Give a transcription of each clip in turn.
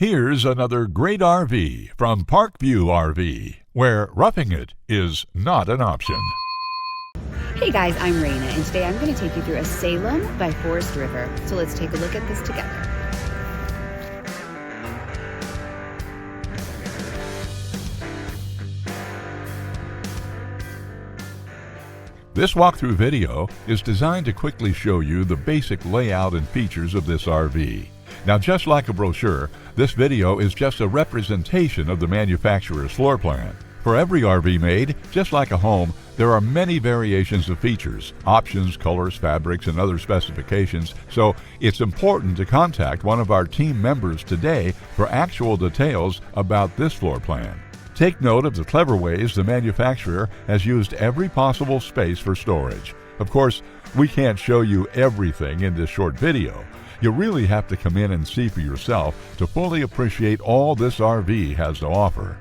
Here's another great RV from Parkview RV, where roughing it is not an option. Hey guys, I'm Raina, and today I'm going to take you through a Salem by Forest River. So let's take a look at this together. This walkthrough video is designed to quickly show you the basic layout and features of this RV. Now, just like a brochure, this video is just a representation of the manufacturer's floor plan. For every RV made, just like a home, there are many variations of features, options, colors, fabrics, and other specifications, so it's important to contact one of our team members today for actual details about this floor plan. Take note of the clever ways the manufacturer has used every possible space for storage. Of course, we can't show you everything in this short video. You really have to come in and see for yourself to fully appreciate all this RV has to offer.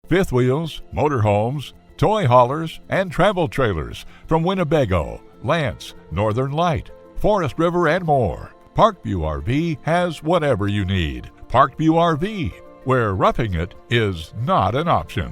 Fifth wheels, motorhomes, toy haulers, and travel trailers from Winnebago, Lance, Northern Light, Forest River, and more. Parkview RV has whatever you need. Parkview RV, where roughing it is not an option.